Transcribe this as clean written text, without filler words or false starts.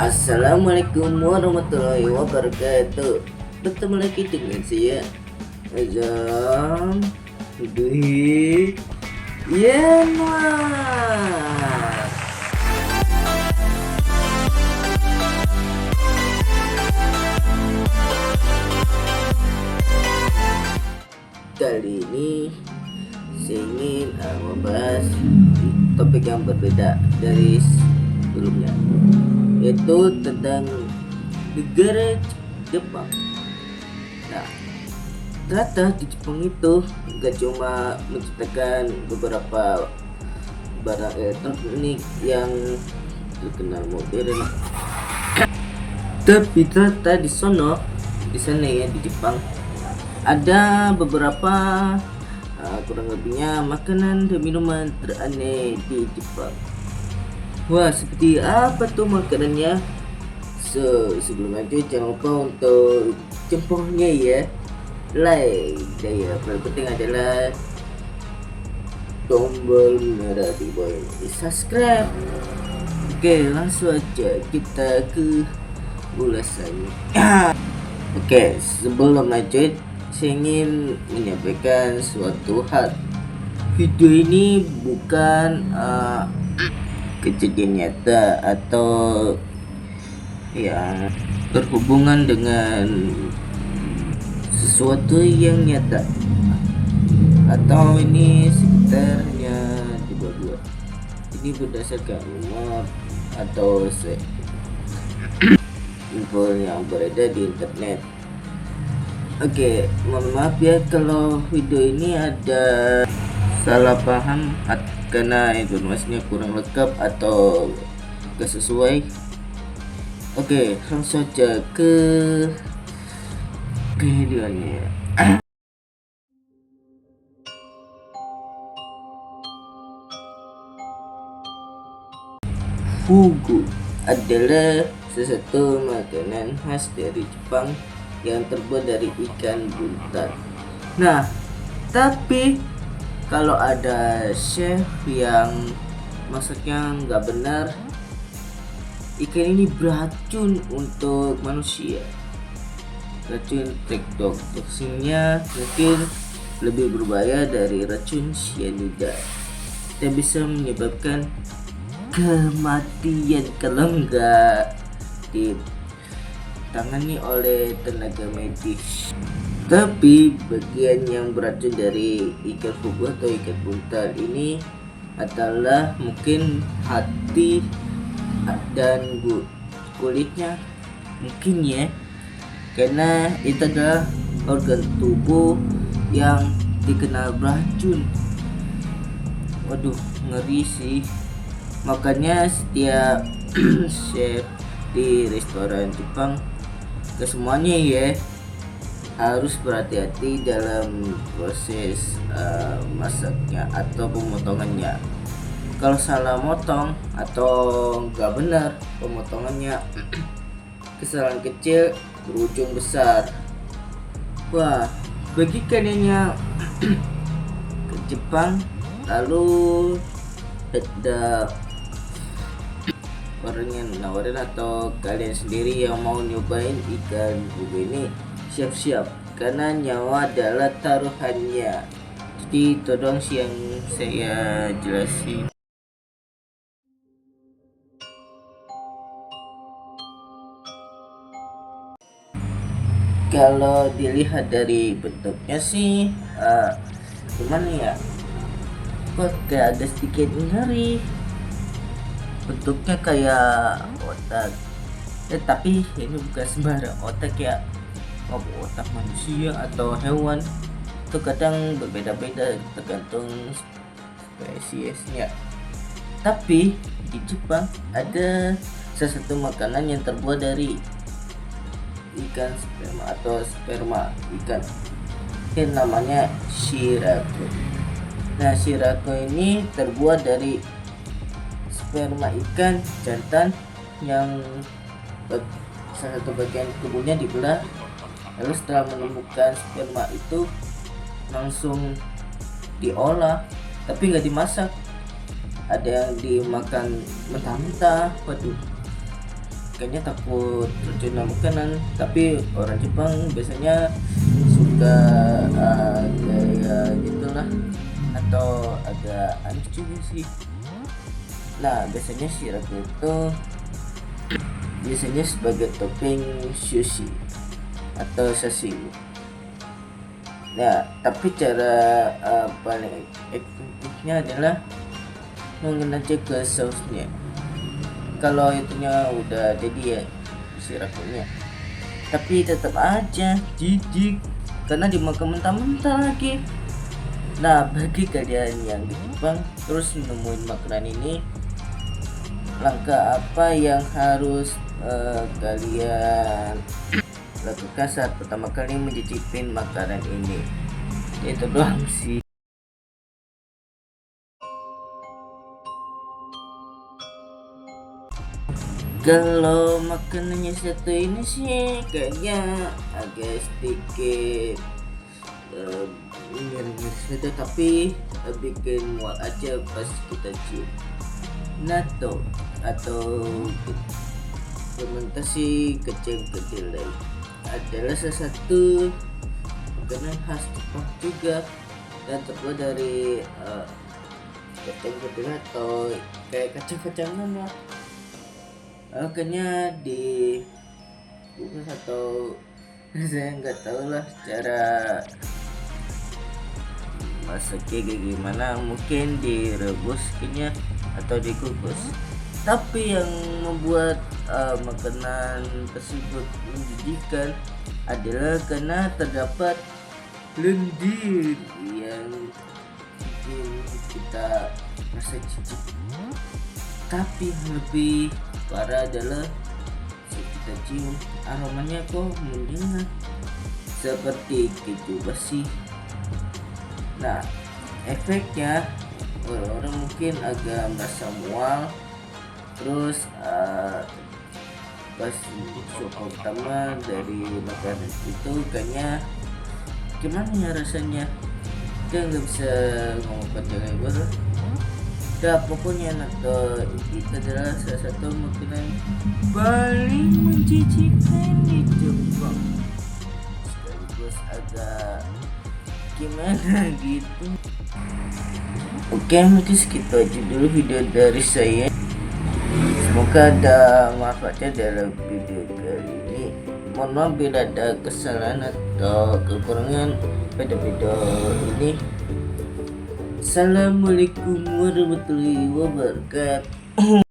Assalamualaikum warahmatullahi wabarakatuh. Bertemu lagi dengan saya Azam Dwi Yanwar. Kali ini saya ingin membahas topik yang berbeda dari sebelumnya, yaitu tentang negara Jepang. Nah, ternyata di Jepang itu gak cuma menciptakan beberapa barang elektronik yang terkenal modern, tapi ternyata di sana ya di Jepang ada beberapa kurang lebihnya makanan dan minuman teraneh di Jepang. Wah, seperti apa tuh makanannya? Sebelum lanjut jangan lupa untuk jempolnya ya, like, dan yang paling penting adalah tombol merah di bawah ini, subscribe. Oke, langsung aja kita ke ulasannya. Oke, sebelum lanjut saya ingin menyampaikan suatu hal. Video ini bukan kejadian nyata atau yang berhubungan dengan sesuatu yang nyata, atau ini sekitarnya dibuat-buat. Ini berdasarkan rumor atau info yang beredar di internet. Oke, mohon maaf ya kalau video ini ada salah paham karena informasinya kurang lengkap atau gak sesuai. Oke, langsung saja ke videonya. Fugu adalah sesuatu makanan khas dari Jepang yang terbuat dari ikan buntal. Nah, tapi kalau ada chef yang masaknya nggak benar, ikan ini beracun untuk manusia. Racun toksinnya mungkin lebih berbahaya dari racun cyanida dan bisa menyebabkan kematian kalau nggak ditangani oleh tenaga medis. Tapi bagian yang beracun dari ikan fugu atau ikan buntal ini adalah mungkin hati dan kulitnya, mungkin ya, karena itu adalah organ tubuh yang dikenal beracun. Waduh, ngeri sih. Makanya setiap chef di restoran Jepang, ke semuanya ya, harus berhati-hati dalam proses masaknya atau pemotongannya. Kalau salah motong atau nggak benar pemotongannya, kesalahan kecil berujung besar. Wah, bagi kalian yang ke Jepang lalu ada orang yang nawarin atau kalian sendiri yang mau nyobain ikan fugu ini, siap-siap karena nyawa adalah taruhannya. Jadi itu dong sih yang saya jelasin. Kalau dilihat dari bentuknya sih gimana ya, kok kayak ada sedikit ngeri. Bentuknya kayak otak, tapi ini bukan sembarang otak ya, otak manusia atau hewan. Itu kadang berbeda-beda tergantung spesiesnya. Tapi di Jepang ada sesuatu makanan yang terbuat dari ikan sperma atau sperma ikan yang namanya shirako. Nah, shirako ini terbuat dari sperma ikan jantan yang salah satu bagian tubuhnya dibelah, lalu setelah menemukan sperma itu langsung diolah, tapi nggak dimasak. Ada yang dimakan mentah-mentah. Waduh, kayaknya takut terkena makanan, tapi orang Jepang biasanya suka kayak gitulah, atau agak aneh juga sih. Nah biasanya si ragu itu biasanya sebagai topping sushi atau sashimi. Nah tapi cara paling efektifnya adalah mengenai ke sausnya. Kalau itunya udah jadi ya si rakunya, tapi tetap aja jijik karena dimakan mentah-mentah lagi. Nah bagi kalian yang di Jepang terus nemuin makanan ini, langkah apa yang harus kalian lakukan saat pertama kali mencicipin makanan ini? Itu doang sih. Kalau makanannya satu ini sih kayaknya agak sedikit mirip-mirip saja, tapi bikin mual aja pas kita cium. Natto atau fermentasi kacang kedelai adalah salah satu makanan khas Jepang juga, dan terbuat dari kacang kedelai atau kayak kacang-kacangan lah. Kayaknya di kukus atau saya nggak tahu lah cara masaknya kayak gimana, mungkin direbus kayaknya atau dikukus. Tapi yang membuat makanan tersebut menjijikkan adalah karena terdapat lendir yang bikin kita rasa jijik. Tapi lebih parah adalah kita cium aromanya kok menyengat seperti keju basi. Nah efeknya orang mungkin agak merasa mual, terus pas syok pertama dari makanan itu kayaknya gimana ya rasanya, dia nggak bisa ngomong panjang lebar. Nah pokoknya Natto itu adalah salah satu makanan paling menjijikkan di Jepang, sekaligus agak gimana gitu. Oke, mungkin segitu aja dulu video dari saya. Semoga ada manfaatnya dalam video kali ini. Mohon maaf bila ada kesalahan atau kekurangan pada video ini. Assalamualaikum warahmatullahi wabarakatuh.